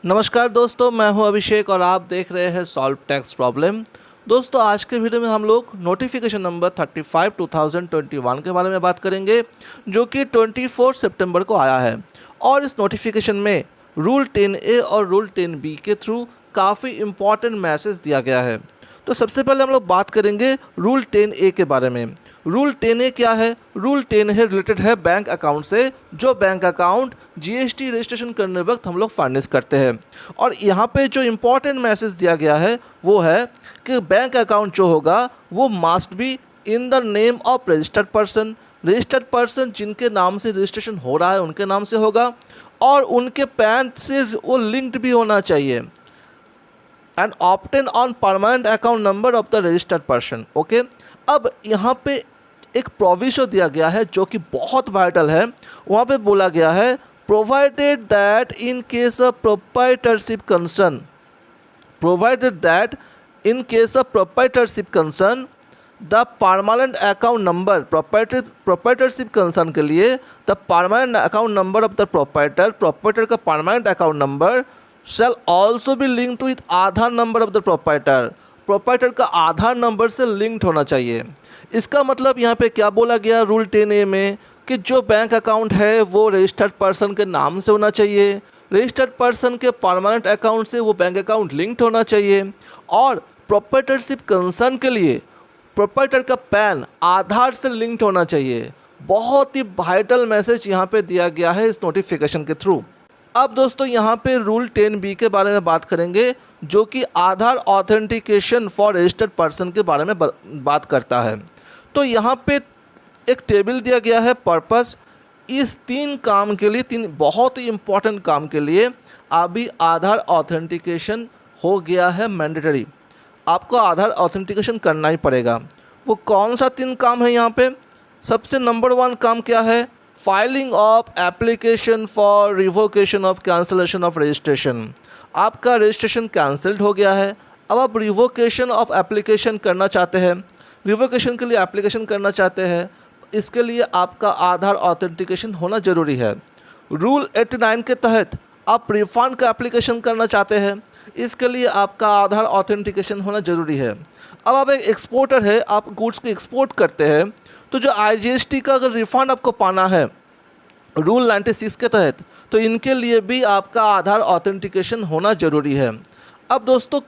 नमस्कार दोस्तों, मैं हूं अभिषेक और आप देख रहे हैं सॉल्व टैक्स प्रॉब्लम। दोस्तों, आज के वीडियो में हम लोग नोटिफिकेशन नंबर 35/2021 के बारे में बात करेंगे, जो कि 24 सितंबर को आया है। और इस नोटिफिकेशन में रूल 10A और रूल 10B के थ्रू काफ़ी इम्पॉर्टेंट मैसेज दिया गया है। तो सबसे पहले हम लोग बात करेंगे रूल 10A के बारे में। रूल 10A क्या है? रूल 10 है रिलेटेड है बैंक अकाउंट से, जो बैंक अकाउंट GST रजिस्ट्रेशन करने वक्त हम लोग फर्निश करते हैं। और यहाँ पे जो इम्पोर्टेंट मैसेज दिया गया है वो है कि बैंक अकाउंट जो होगा वो must be in the name of registered person. Registered person जिनके नाम से रजिस्ट्रेशन हो रहा है उनके नाम से होगा, और उनके पैन से वो लिंक्ड भी होना चाहिए। And obtain on permanent account number of the registered person. Okay, अब यहाँ पे एक प्रोविजन दिया गया है जो कि बहुत वाइटल है। वहाँ पे बोला गया है provided that in case of proprietorship concern, the permanent account number proprietorship concern के लिए the permanent account number of the proprietor का permanent account number shall also be linked with Aadhaar number of the proprietor का Aadhaar number से linked होना चाहिए। इसका मतलब यहाँ पे क्या बोला गया रूल 10A में कि जो बैंक अकाउंट है वो रजिस्टर्ड पर्सन के नाम से होना चाहिए, रजिस्टर्ड पर्सन के परमानेंट अकाउंट से वो बैंक अकाउंट लिंक्ड होना चाहिए, और प्रोप्राइटरशिप कंसर्न के लिए प्रोप्राइटर का पैन आधार से लिंक्ड होना चाहिए। बहुत ही वाइटल मैसेज यहाँ पे दिया गया है इस नोटिफिकेशन के थ्रू। अब दोस्तों यहाँ पे रूल 10B के बारे में बात करेंगे, जो कि आधार ऑथेंटिकेशन फॉर रजिस्टर्ड पर्सन के बारे में बात करता है। तो यहाँ पे एक टेबल दिया गया है पर्पस। इस तीन काम के लिए, तीन बहुत ही इम्पोर्टेंट काम के लिए अभी आधार ऑथेंटिकेशन हो गया है मैंडेटरी। आपको आधार ऑथेंटिकेशन करना ही पड़ेगा। वो कौन सा तीन काम है यहाँ पे? सबसे नंबर 1 काम क्या है? Filing of application for revocation of cancellation of registration. आपका रजिस्ट्रेशन कैंसिल्ड हो गया है, अब आप रिवोकेशन ऑफ एप्लीकेशन करना चाहते हैं, रिवोकेशन के लिए एप्लीकेशन करना चाहते हैं। इसके लिए आपका आधार ऑथेंटिकेशन होना ज़रूरी है। रूल 89 के तहत आप रिफंड का एप्लीकेशन करना चाहते हैं, इसके लिए आपका आधार ऑथेंटिकेशन होना ज़रूरी है। अब आप एक एक्सपोर्टर है, आप गुड्स को एक्सपोर्ट करते हैं, तो जो IGST का अगर रिफ़ंड आपको पाना है रूल 96 के तहत, तो इनके लिए भी आपका आधार ऑथेंटिकेशन होना ज़रूरी है। अब दोस्तों,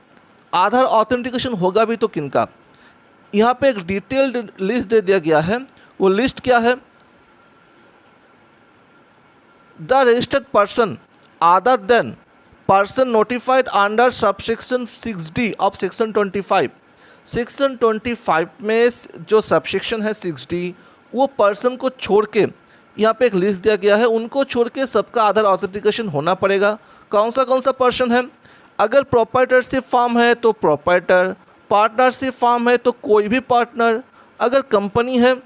आधार ऑथेंटिकेशन होगा भी तो किनका? यहाँ पे एक डिटेल्ड लिस्ट दे दिया गया है। वो लिस्ट क्या है? The registered person other than person notified under subsection 6D of section 25। Section 25 में जो सबसेक्शन है 6D, वो पर्सन को छोड़ के यहाँ पे एक लिस्ट दिया गया है, उनको छोड़ के सबका आधार ऑथेंटिकेशन होना पड़ेगा। कौन सा पर्सन है? अगर प्रोप्राइटरशिप फॉर्म है तो प्रोप्राइटर, पार्टनरशिप फॉर्म है तो कोई भी पार्टनर, अगर कंपनी है,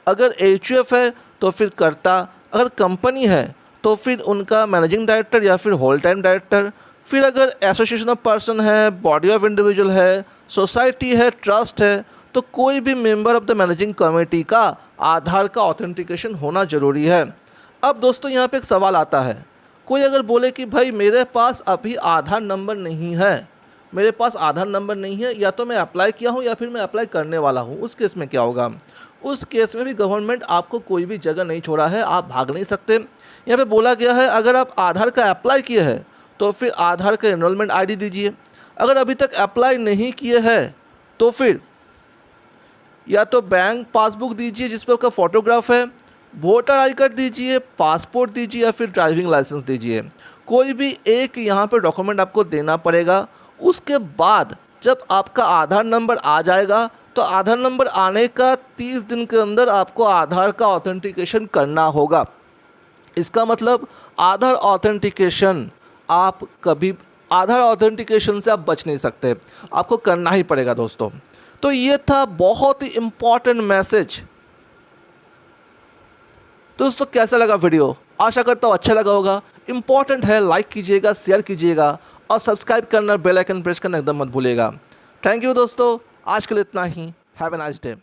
अगर HUF है तो फिर कर्ता, अगर कंपनी है तो फिर उनका मैनेजिंग डायरेक्टर या फिर होल टाइम डायरेक्टर, फिर अगर एसोसिएशन ऑफ पर्सन है, बॉडी ऑफ इंडिविजुअल है, सोसाइटी है, ट्रस्ट है, तो कोई भी member of the managing committee का आधार का ऑथेंटिकेशन होना ज़रूरी है। अब दोस्तों यहाँ पे एक सवाल आता है, कोई अगर बोले कि भाई मेरे पास अभी आधार नंबर नहीं है, मेरे पास आधार नंबर नहीं है, या तो मैं अप्लाई किया हूँ या फिर मैं अप्लाई करने वाला हूँ, उस केस में क्या होगा? उस केस में भी गवर्नमेंट आपको कोई भी जगह नहीं छोड़ा है, आप भाग नहीं सकते। यहाँ पे बोला गया है अगर आप आधार का अप्लाई किए हैं तो फिर आधार का एनरोलमेंट ID दीजिए। अगर अभी तक अप्लाई नहीं किए हैं तो फिर या तो बैंक पासबुक दीजिए जिस पर आपका फ़ोटोग्राफ है, वोटर ID कार्ड दीजिए, पासपोर्ट दीजिए, या फिर ड्राइविंग लाइसेंस दीजिए। कोई भी एक यहाँ पर डॉक्यूमेंट आपको देना पड़ेगा। उसके बाद जब आपका आधार नंबर आ जाएगा, तो आधार नंबर आने का 30 दिन के अंदर आपको आधार का ऑथेंटिकेशन करना होगा। इसका मतलब आधार ऑथेंटिकेशन आधार ऑथेंटिकेशन से आप बच नहीं सकते, आपको करना ही पड़ेगा दोस्तों। तो ये था बहुत ही इम्पॉर्टेंट मैसेज। दोस्तों, कैसा लगा वीडियो? आशा करता हूँ अच्छा लगा होगा। इम्पॉर्टेंट है, लाइक कीजिएगा, शेयर कीजिएगा और सब्सक्राइब करना, बेल आइकन प्रेस करना एकदम मत भूलिएगा। थैंक यू दोस्तों, आज के लिए इतना ही। Have a nice day.